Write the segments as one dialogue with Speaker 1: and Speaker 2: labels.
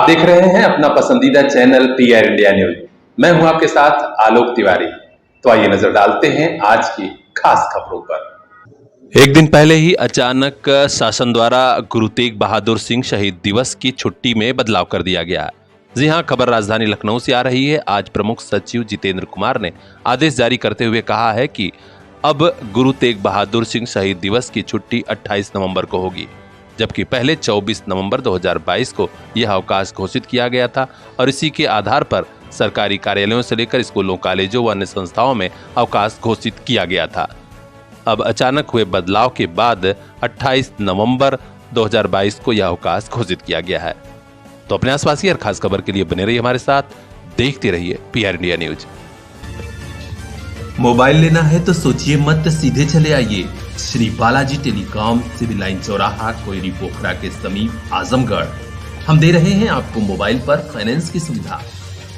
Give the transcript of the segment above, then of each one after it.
Speaker 1: आप देख रहे हैं अपना पसंदीदा चैनल पीआर इंडिया न्यूज। मैं हूं आपके साथ आलोक तिवारी। तो आइए नजर डालते हैं आज की खास खबरों पर। एक दिन पहले ही अचानक शासन द्वारा गुरु तेग बहादुर सिंह शहीद दिवस की छुट्टी में बदलाव कर दिया गया है। जी हां, खबर राजधानी लखनऊ से आ रही है। आज प्रमुख सचिव जितेंद्र कुमार ने आदेश जारी करते हुए कहा है कि अब गुरु तेग बहादुर सिंह शहीद दिवस की छुट्टी 28 नवंबर को होगी, जबकि पहले 24 नवंबर 2022 को यह अवकाश घोषित किया गया था और इसी के आधार पर सरकारी कार्यालयों से लेकर स्कूलों, कॉलेजों व अन्य संस्थाओं में अवकाश घोषित किया गया था। अब अचानक हुए बदलाव के बाद 28 नवंबर 2022 को यह अवकाश घोषित किया गया है। तो अपने आसपास की हर खास खबर के लिए बने रहिए हमारे साथ, देखते रहिए पीआर इंडिया न्यूज।
Speaker 2: मोबाइल लेना है तो सोचिए मत, सीधे चले आइए Shri Balaji telecom, civil line चौराहा, कोयरी पोखरा के समीप, आजमगढ़। हम दे रहे हैं आपको मोबाइल पर फाइनेंस की सुविधा।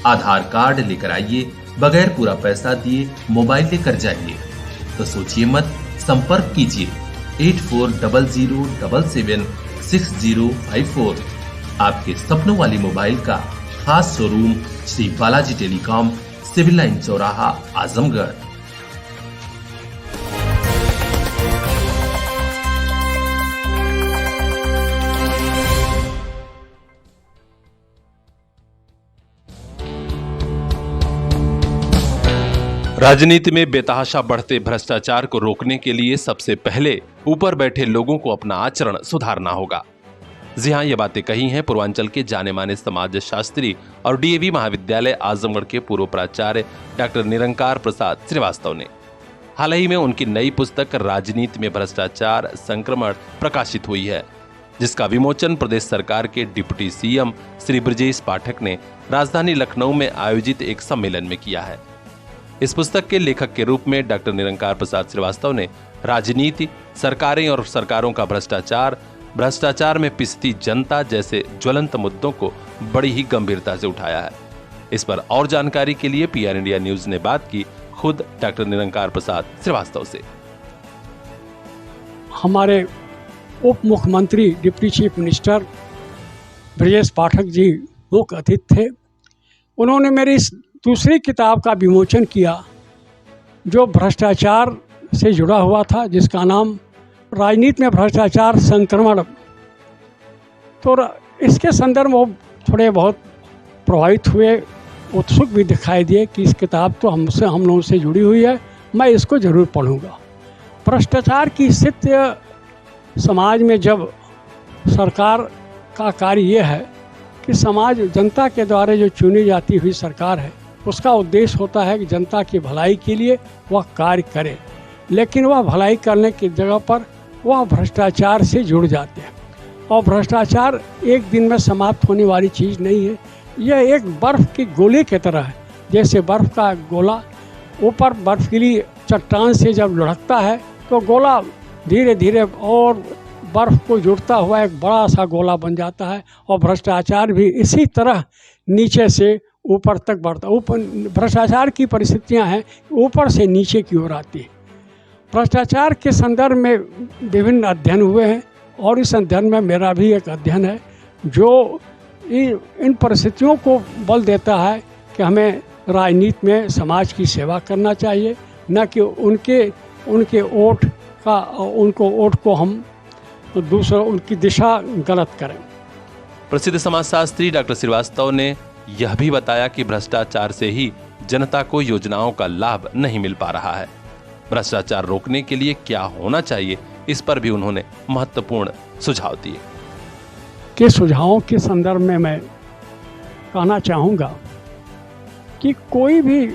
Speaker 2: आधार कार्ड लेकर आइए, बगैर पूरा पैसा दिए मोबाइल लेकर जाइए। तो सोचिए मत, संपर्क कीजिए 8400776054। आपके सपनों वाली मोबाइल का खास showroom Shri Balaji telecom, civil line चौराहा, आजमगढ़।
Speaker 1: राजनीति में बेतहाशा बढ़ते भ्रष्टाचार को रोकने के लिए सबसे पहले ऊपर बैठे लोगों को अपना आचरण सुधारना होगा। जी हां, ये बातें कही हैं पूर्वांचल के जाने माने समाज शास्त्री और डीएवी महाविद्यालय आजमगढ़ के पूर्व प्राचार्य डॉक्टर निरंकार प्रसाद श्रीवास्तव ने। हाल ही में उनकी नई पुस्तक राजनीति में भ्रष्टाचार संक्रमण प्रकाशित हुई है, जिसका विमोचन प्रदेश सरकार के डिप्टी सीएम श्री ब्रजेश पाठक ने राजधानी लखनऊ में आयोजित एक सम्मेलन में किया है। इस पुस्तक के लेखक के रूप में डॉक्टर निरंकार प्रसाद श्रीवास्तव ने राजनीति, सरकारें और सरकारों का भ्रष्टाचार में पिसती जनता जैसे ज्वलंत मुद्दों को बड़ी ही गंभीरता से उठाया है। इस पर और जानकारी के लिए पीआर इंडिया न्यूज ने बात की खुद डॉक्टर निरंकार प्रसाद श्रीवास्तव से।
Speaker 3: हमारे उप मुख्यमंत्री deputy chief minister Brajesh Pathak ji मुख्य अतिथि थे। उन्होंने मेरी इस दूसरी किताब का विमोचन किया जो भ्रष्टाचार से जुड़ा हुआ था, जिसका नाम राजनीति में भ्रष्टाचार संक्रमण। तो इसके संदर्भ में वो थोड़े बहुत प्रभावित हुए, उत्सुक भी दिखाई दिए कि इस किताब तो हम लोगों से जुड़ी हुई है, मैं इसको ज़रूर पढ़ूंगा। भ्रष्टाचार की स्थिति समाज में, जब सरकार का कार्य ये है कि समाज जनता के द्वारा जो चुनी जाती हुई सरकार है, उसका उद्देश्य होता है कि जनता की भलाई के लिए वह कार्य करे, लेकिन वह भलाई करने की जगह पर वह भ्रष्टाचार से जुड़ जाते हैं। और भ्रष्टाचार एक दिन में समाप्त होने वाली चीज़ नहीं है। यह एक बर्फ़ के गोले की तरह है। जैसे बर्फ़ का गोला ऊपर बर्फीली चट्टान से जब लुढ़कता है तो गोला धीरे धीरे और बर्फ़ को जुड़ता हुआ एक बड़ा सा गोला बन जाता है। और भ्रष्टाचार भी इसी तरह नीचे से ऊपर तक बढ़ता। ऊपर भ्रष्टाचार की परिस्थितियां हैं, ऊपर से नीचे की ओर आती है। भ्रष्टाचार के संदर्भ में विभिन्न अध्ययन हुए हैं और इस अध्ययन में मेरा भी एक अध्ययन है जो इन परिस्थितियों को बल देता है कि हमें राजनीति में समाज की सेवा करना चाहिए, न कि उनके वोट को हम दूसरों उनकी दिशा गलत करें।
Speaker 1: प्रसिद्ध समाजशास्त्री डॉक्टर श्रीवास्तव ने यह भी बताया कि भ्रष्टाचार से ही जनता को योजनाओं का लाभ नहीं मिल पा रहा है। भ्रष्टाचार रोकने के लिए क्या होना चाहिए, इस पर भी उन्होंने महत्वपूर्ण सुझाव दिए।
Speaker 3: के सुझावों के संदर्भ में मैं कहना चाहूँगा कि कोई भी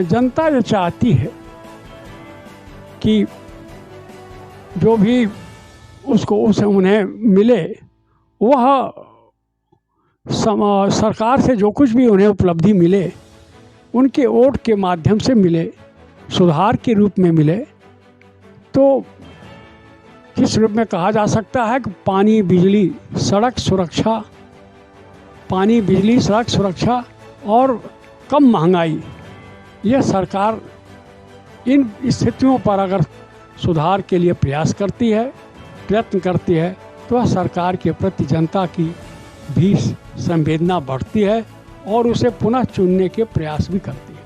Speaker 3: जनता जो चाहती है कि जो भी उसे उन्हें मिले, वह सरकार से जो कुछ भी उन्हें उपलब्धि मिले उनके वोट के माध्यम से मिले, सुधार के रूप में मिले। तो किस रूप में कहा जा सकता है कि पानी, बिजली, सड़क सुरक्षा, पानी, बिजली, सड़क सुरक्षा और कम महंगाई, यह सरकार इन स्थितियों पर अगर सुधार के लिए प्रयास करती है, प्रयत्न करती है, तो वह सरकार के प्रति जनता की भी संवेदना बढ़ती है और उसे पुनः चुनने के प्रयास भी करती है।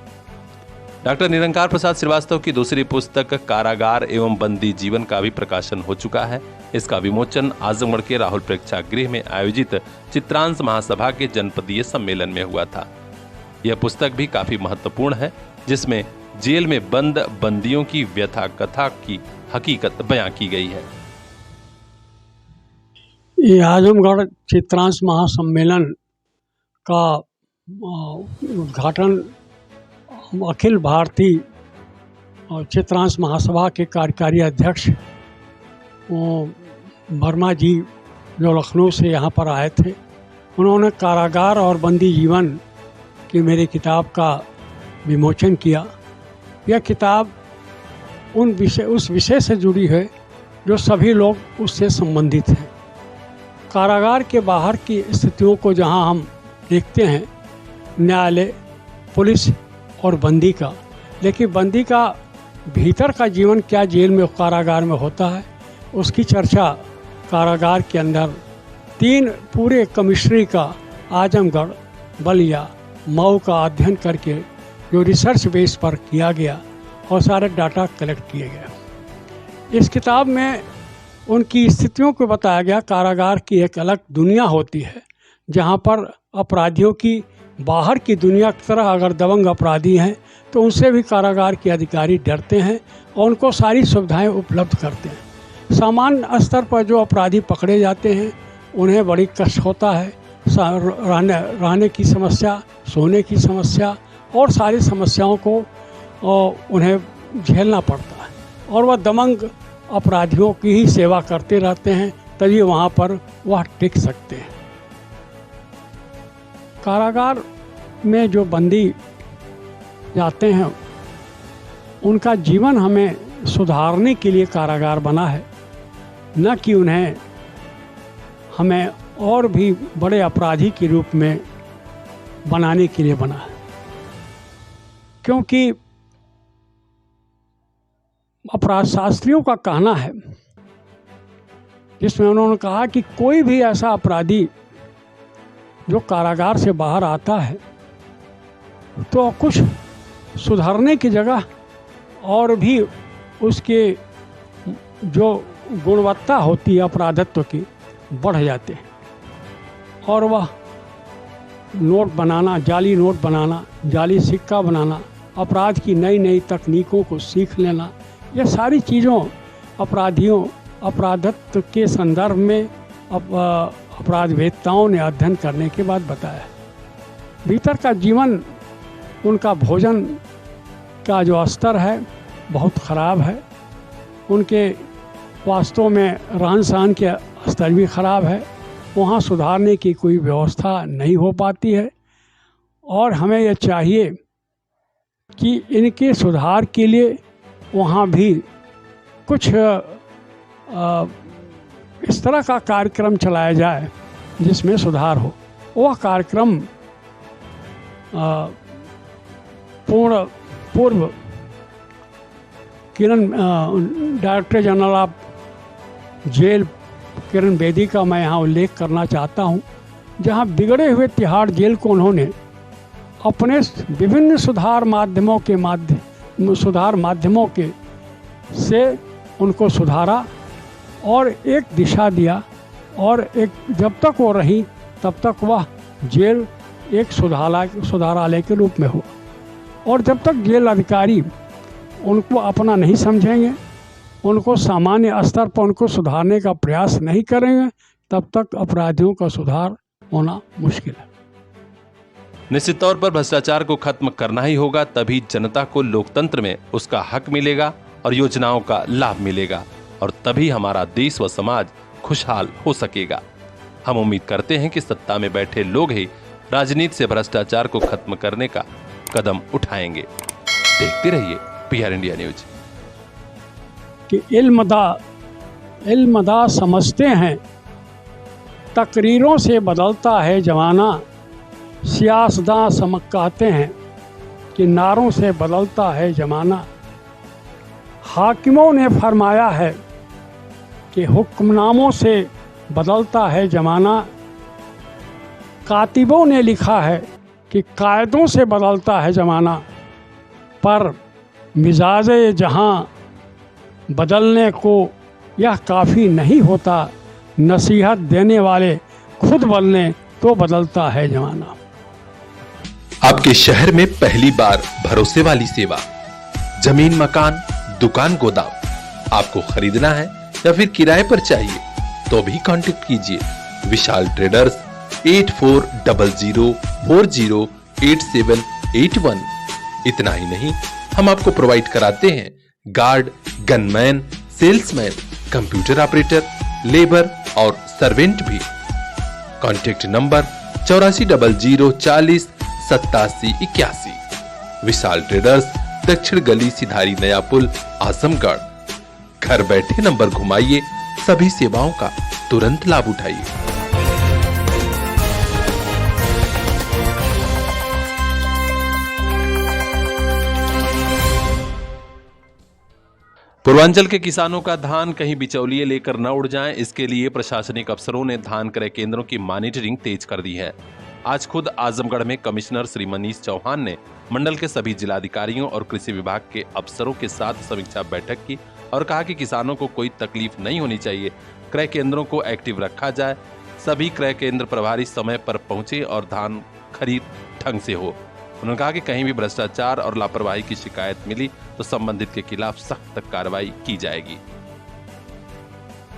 Speaker 1: डॉक्टर निरंकार प्रसाद श्रीवास्तव की दूसरी पुस्तक कारागार एवं बंदी जीवन का भी प्रकाशन हो चुका है। इसका विमोचन आजमगढ़ के राहुल प्रेक्षागृह में आयोजित चित्रांश महासभा के जनपदीय सम्मेलन में हुआ था। यह पुस्तक भी काफी महत्वपूर्ण है, जिसमें जेल में बंद बंदियों की व्यथा कथा की हकीकत बयां की गई है।
Speaker 3: ये आजमगढ़ चित्रांश महासम्मेलन का उद्घाटन अखिल भारतीय चित्रांश महासभा के कार्यकारी अध्यक्ष वर्मा जी, जो लखनऊ से यहाँ पर आए थे, उन्होंने कारागार और बंदी जीवन की मेरी किताब का विमोचन किया। यह किताब उस विषय से जुड़ी है जो सभी लोग उससे संबंधित हैं। कारागार के बाहर की स्थितियों को जहाँ हम देखते हैं, न्यायालय, पुलिस और बंदी का, लेकिन बंदी का भीतर का जीवन क्या जेल में, कारागार में होता है, उसकी चर्चा कारागार के अंदर 3 पूरे कमिश्नरी का आजमगढ़, बलिया, मऊ का अध्ययन करके जो रिसर्च बेस पर किया गया और सारे डाटा कलेक्ट किए गए। इस किताब में उनकी स्थितियों को बताया गया। कारागार की एक अलग दुनिया होती है जहाँ पर अपराधियों की बाहर की दुनिया की तरह, अगर दबंग अपराधी हैं तो उनसे भी कारागार के अधिकारी डरते हैं और उनको सारी सुविधाएं उपलब्ध करते हैं। सामान्य स्तर पर जो अपराधी पकड़े जाते हैं उन्हें बड़ी कष्ट होता है, रहने की समस्या, सोने की समस्या और सारी समस्याओं को उन्हें झेलना पड़ता है और वह दबंग अपराधियों की ही सेवा करते रहते हैं, तभी वहाँ पर वह टिक सकते हैं। कारागार में जो बंदी जाते हैं उनका जीवन हमें सुधारने के लिए कारागार बना है, न कि उन्हें हमें और भी बड़े अपराधी के रूप में बनाने के लिए बना है। क्योंकि अपराध शास्त्रियों का कहना है, जिसमें उन्होंने कहा कि कोई भी ऐसा अपराधी जो कारागार से बाहर आता है तो कुछ सुधारने की जगह और भी उसके जो गुणवत्ता होती है अपराधत्व की बढ़ जाते हैं और वह नोट बनाना, जाली नोट बनाना, जाली सिक्का बनाना, अपराध की नई नई तकनीकों को सीख लेना, ये सारी चीज़ों अपराधत्व के संदर्भ में अपराधवेत्ताओं ने अध्ययन करने के बाद बताया। भीतर का जीवन, उनका भोजन का जो स्तर है बहुत ख़राब है, उनके वास्तव में रहन सहन के स्तर भी ख़राब है, वहाँ सुधारने की कोई व्यवस्था नहीं हो पाती है और हमें यह चाहिए कि इनके सुधार के लिए वहाँ भी कुछ इस तरह का कार्यक्रम चलाया जाए जिसमें सुधार हो। वह कार्यक्रम पूर्व किरण director general of jail Kiran Bedi का मैं यहाँ उल्लेख करना चाहता हूँ, जहाँ बिगड़े हुए तिहाड़ जेल को उन्होंने अपने विभिन्न सुधार माध्यमों के से उनको सुधारा और एक दिशा दिया और एक जब तक वो रही तब तक वह जेल एक सुधारालय के रूप में हो और जब तक जेल अधिकारी उनको अपना नहीं समझेंगे, उनको सामान्य स्तर पर उनको सुधारने का प्रयास नहीं करेंगे, तब तक अपराधियों का सुधार होना मुश्किल है।
Speaker 1: निश्चित तौर पर भ्रष्टाचार को खत्म करना ही होगा, तभी जनता को लोकतंत्र में उसका हक मिलेगा और योजनाओं का लाभ मिलेगा और तभी हमारा देश व समाज खुशहाल हो सकेगा। हम उम्मीद करते हैं कि सत्ता में बैठे लोग ही राजनीति से भ्रष्टाचार को खत्म करने का कदम उठाएंगे। देखते रहिए PR इंडिया न्यूज।
Speaker 3: कि इल्मदा समझते हैं, तकरीरों से बदलता है जमाना, सियासदां कहते हैं कि नारों से बदलता है जमाना। हाकिमों ने फरमाया है कि हुक्मनामों से बदलता है जमाना। कातिबों ने लिखा है कि कायदों से बदलता है ज़माना, पर मिजाज जहां बदलने को यह काफ़ी नहीं होता। नसीहत देने वाले खुद बदलें तो बदलता है ज़माना।
Speaker 2: आपके शहर में पहली बार भरोसे वाली सेवा, जमीन, मकान, दुकान, गोदाम आपको खरीदना है या फिर किराए पर चाहिए तो भी कांटेक्ट कीजिए विशाल ट्रेडर्स 8400408781। इतना ही नहीं, हम आपको प्रोवाइड कराते हैं guard, gunman, salesman, computer operator, labour और सर्वेंट भी। Contact number 8400408781। विशाल ट्रेडर्स, दक्षिण गली, सिधारी, नया पुल, आजमगढ़। घर बैठे नंबर घुमाइए, सभी सेवाओं का तुरंत लाभ उठाइए।
Speaker 1: पूर्वांचल के किसानों का धान कहीं बिचौलिए लेकर न उड़ जाए, इसके लिए प्रशासनिक अफसरों ने धान क्रय केंद्रों की मॉनिटरिंग तेज कर दी है। आज खुद आजमगढ़ में कमिश्नर श्री मनीष चौहान ने मंडल के सभी जिलाधिकारियों और कृषि विभाग के अफसरों के साथ समीक्षा बैठक की और कहा कि किसानों को कोई तकलीफ नहीं होनी चाहिए, क्रय केंद्रों को एक्टिव रखा जाए, सभी क्रय केंद्र प्रभारी समय पर पहुंचे और धान खरीद ढंग से हो। उन्होंने कहा कि कहीं भी भ्रष्टाचार और लापरवाही की शिकायत मिली तो संबंधित के खिलाफ सख्त कार्रवाई की जाएगी।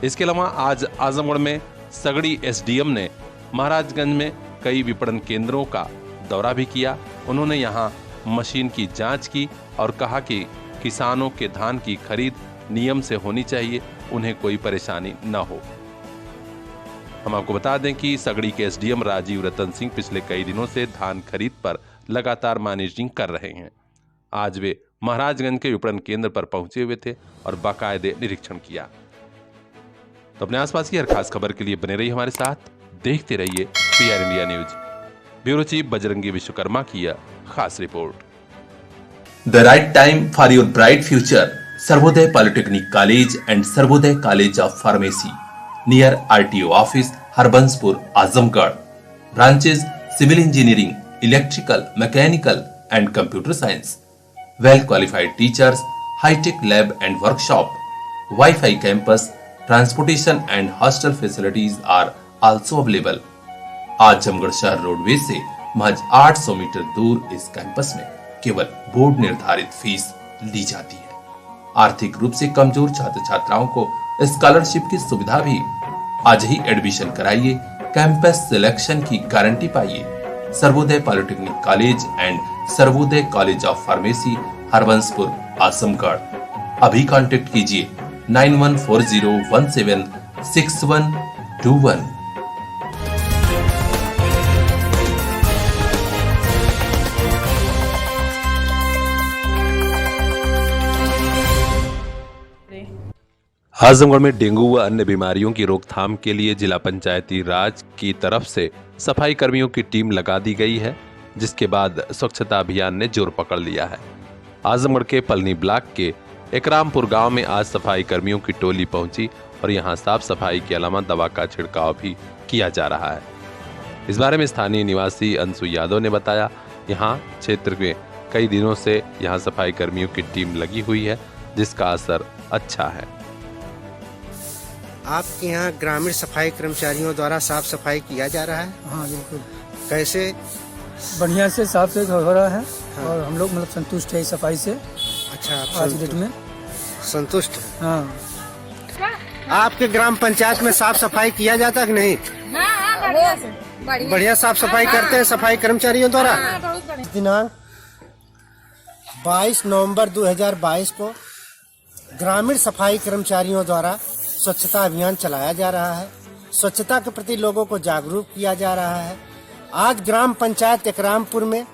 Speaker 1: इसके अलावा आज आजमगढ़ में सगड़ी एसडीएम ने महाराजगंज में कई विपणन केंद्रों का दौरा भी किया। उन्होंने यहां मशीन की जांच की और कहा कि किसानों के धान की खरीद नियम से होनी चाहिए, उन्हें कोई परेशानी न हो। हम आपको बता दें कि सगड़ी के एसडीएम राजीव रतन सिंह पिछले कई दिनों से धान खरीद पर लगातार मॉनिटरिंग कर रहे हैं। आज वे महाराजगंज के विपणन केंद्र पर पहुंचे हुए थे और बाकायदे निरीक्षण किया। तो अपने आसपास की हर खास खबर के लिए बने रहिए हमारे साथ, देखते रहिए PR India news. Bureau chief Bajrangi Vishwakarma की यह खास रिपोर्ट।
Speaker 2: The right time for your bright future, Sarvodaya polytechnic college and Sarvodaya college of pharmacy near RTO office, Harbanspur, Azamgarh. Branches civil engineering, electrical, mechanical and computer science. Well qualified teachers, hitech lab and workshop, wifi campus, transportation and hostel facilities are also available. Azamgarh शहर roadways से महज 800 metre दूर इस campus में केवल board निर्धारित fees ली जाती है। आर्थिक रूप से कमजोर छात्र छात्राओं को स्कॉलरशिप की सुविधा भी। आज ही एडमिशन कराइए, कैंपस सिलेक्शन की गारंटी पाइए। Sarvodaya polytechnic college and Sarvodaya college of pharmacy, Harbanspur, Azamgarh. अभी कांटेक्ट कीजिए 9140176121।
Speaker 1: आजमगढ़ में डेंगू व अन्य बीमारियों की रोकथाम के लिए जिला पंचायती राज की तरफ से सफाई कर्मियों की टीम लगा दी गई है, जिसके बाद स्वच्छता अभियान ने जोर पकड़ लिया है। आजमगढ़ के पलनी ब्लॉक के एकरामपुर गांव में आज सफाई कर्मियों की टोली पहुंची और यहां साफ सफाई के अलावा दवा का छिड़काव भी किया जा रहा है। इस बारे में स्थानीय निवासी अंशु यादव ने बताया, यहां क्षेत्र में कई दिनों से यहां सफाई कर्मियों की टीम लगी हुई है, जिसका असर अच्छा है।
Speaker 4: आपके यहाँ ग्रामीण सफाई कर्मचारियों द्वारा साफ सफाई किया जा रहा है?
Speaker 5: हाँ बिल्कुल,
Speaker 4: कैसे?
Speaker 5: बढ़िया से साफ से हो रहा है। हाँ। और हम लोग मतलब संतुष्ट है इस सफाई से।
Speaker 4: अच्छा, आप
Speaker 5: आज डेट में
Speaker 4: संतुष्ट है?
Speaker 5: हाँ।
Speaker 4: आपके ग्राम पंचायत में साफ सफाई किया जाता है कि नहीं? बढ़िया साफ सफाई करते हैं सफाई कर्मचारियों द्वारा। दिनांक 22 नवंबर 2022 को ग्रामीण सफाई कर्मचारियों द्वारा स्वच्छता अभियान चलाया जा रहा है। स्वच्छता के प्रति लोगों को जागरूक किया जा रहा है। आज ग्राम पंचायत एकरामपुर में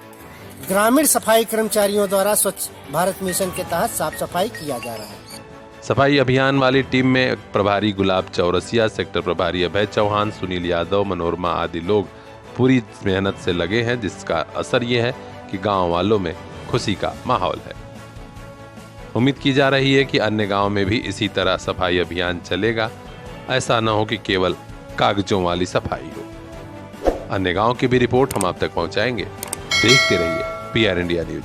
Speaker 4: ग्रामीण सफाई कर्मचारियों द्वारा स्वच्छ भारत मिशन के तहत साफ सफाई किया जा रहा है।
Speaker 1: सफाई अभियान वाली टीम में प्रभारी गुलाब चौरसिया, सेक्टर प्रभारी अभय चौहान, सुनील यादव, मनोरमा आदि लोग पूरी मेहनत से लगे हैं, जिसका असर ये है कि गांव वालों में खुशी का माहौल है। उम्मीद की जा रही है कि अन्य गांव में भी इसी तरह सफाई अभियान चलेगा, ऐसा न हो कि केवल कागजों वाली सफाई हो। अन्य गांव की भी रिपोर्ट हम आप तक पहुंचाएंगे। देखते रहिए PR India news.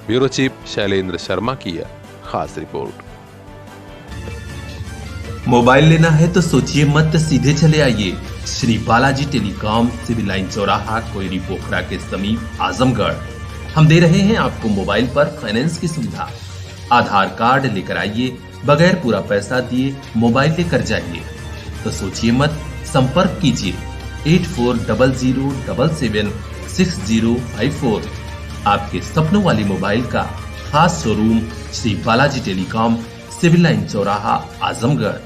Speaker 1: Bureau chief Shailendra Sharma की यह खास रिपोर्ट।
Speaker 2: मोबाइल लेना है तो सोचिए मत, सीधे चले आइए Shri Balaji telecom, civil line चौराहा, कोयरी पोखरा के समीप, आजमगढ़। हम दे रहे हैं आपको मोबाइल पर फाइनेंस की सुविधा। आधार कार्ड लेकर आइए, बगैर पूरा पैसा दिए मोबाइल लेकर जाइए। तो सोचिए मत, संपर्क कीजिए 8400776054। आपके सपनों वाली मोबाइल का खास showroom Shri Balaji telecom, civil line चौराहा, आजमगढ़।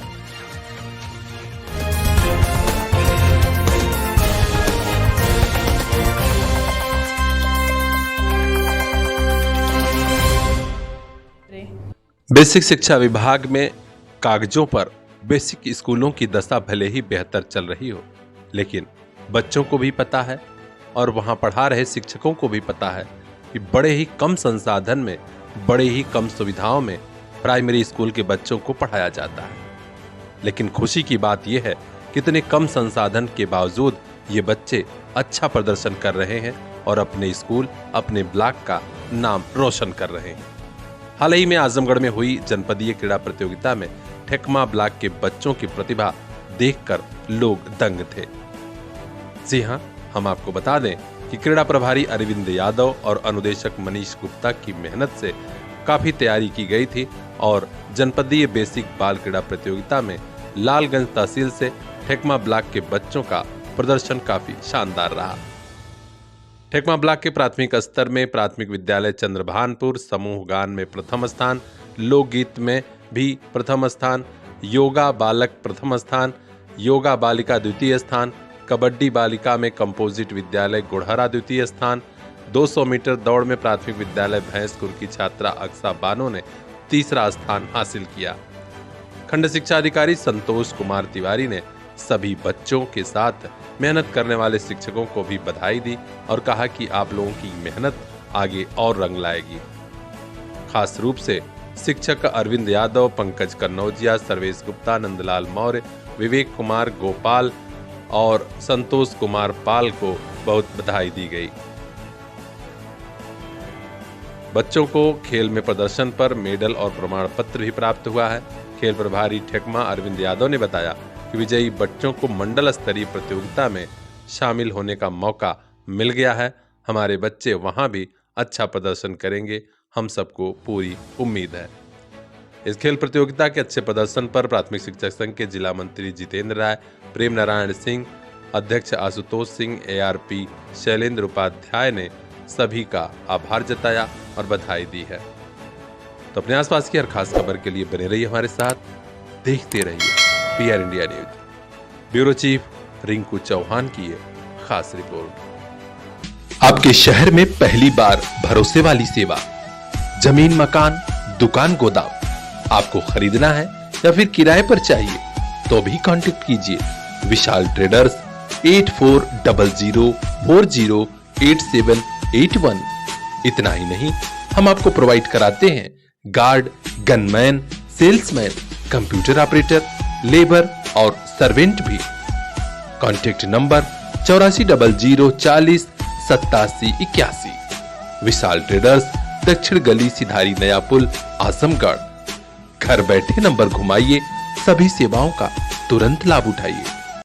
Speaker 1: बेसिक शिक्षा विभाग में कागजों पर बेसिक स्कूलों की दशा भले ही बेहतर चल रही हो, लेकिन बच्चों को भी पता है और वहां पढ़ा रहे शिक्षकों को भी पता है कि बड़े ही कम संसाधन में, बड़े ही कम सुविधाओं में प्राइमरी स्कूल के बच्चों को पढ़ाया जाता है। लेकिन खुशी की बात यह है कि इतने कम संसाधन के बावजूद ये बच्चे अच्छा प्रदर्शन कर रहे हैं और अपने स्कूल, अपने ब्लॉक का नाम रोशन कर रहे हैं। हाल ही में आजमगढ़ में हुई जनपदीय क्रीड़ा प्रतियोगिता में ठेकमा ब्लॉक के बच्चों की प्रतिभा देखकर लोग दंग थे। जी हां, हम आपको बता दें कि क्रीड़ा प्रभारी अरविंद यादव और अनुदेशक मनीष गुप्ता की मेहनत से काफी तैयारी की गई थी और जनपदीय बेसिक बाल क्रीड़ा प्रतियोगिता में लालगंज तहसील से ठेकमा ब्लॉक के बच्चों का प्रदर्शन काफी शानदार रहा। ठेकमा ब्लॉक के प्राथमिक स्तर में प्राथमिक विद्यालय चंद्रभानपुर समूह गान में प्रथम स्थान, लोकगीत में भी प्रथम स्थान, योगा बालक प्रथम स्थान, योगा बालिका द्वितीय स्थान, कबड्डी बालिका में कंपोजिट विद्यालय गुड़हरा द्वितीय स्थान, 200 मीटर दौड़ में प्राथमिक विद्यालय भैंसपुर की छात्रा अक्सा बानो ने तीसरा स्थान हासिल किया। खंड शिक्षा अधिकारी संतोष कुमार तिवारी ने सभी बच्चों के साथ मेहनत करने वाले शिक्षकों को भी बधाई दी और कहा कि आप लोगों की मेहनत आगे और रंग लाएगी। खास रूप से शिक्षक अरविंद यादव, पंकज कन्नौजिया, सर्वेश गुप्ता, नंदलाल मौर्य, विवेक कुमार गोपाल और संतोष कुमार पाल को बहुत बधाई दी गई। बच्चों को खेल में प्रदर्शन पर मेडल और प्रमाण पत्र भी प्राप्त हुआ है। खेल प्रभारी ठेकमा अरविंद यादव ने बताया कि विजयी बच्चों को मंडल स्तरीय प्रतियोगिता में शामिल होने का मौका मिल गया है। हमारे बच्चे वहां भी अच्छा प्रदर्शन करेंगे, हम सबको पूरी उम्मीद है। इस खेल प्रतियोगिता के अच्छे प्रदर्शन पर प्राथमिक शिक्षक संघ के जिला मंत्री जितेंद्र राय, प्रेम नारायण सिंह, अध्यक्ष आशुतोष सिंह, ARP शैलेंद्र उपाध्याय ने सभी का आभार जताया और बधाई दी है। तो अपने आसपास की हर खास खबर के लिए बने रहिए हमारे साथ, देखते रहिए PR India news. Bureau chief Rinku Chauhan की ये खास रिपोर्ट।
Speaker 2: आपके शहर में पहली बार भरोसे वाली सेवा, जमीन, मकान, दुकान, गोदाम आपको खरीदना है या फिर किराए पर चाहिए तो भी कांटेक्ट कीजिए विशाल ट्रेडर्स 8400408781। इतना ही नहीं, हम आपको प्रोवाइड कराते हैं guard, gunman, salesman, computer operator, labour और सर्वेंट भी। Contact number 8400408781। विशाल ट्रेडर्स, दक्षिण गली, सिधारी, नया पुल, आजमगढ़। घर बैठे नंबर घुमाइए, सभी सेवाओं का तुरंत लाभ उठाइए।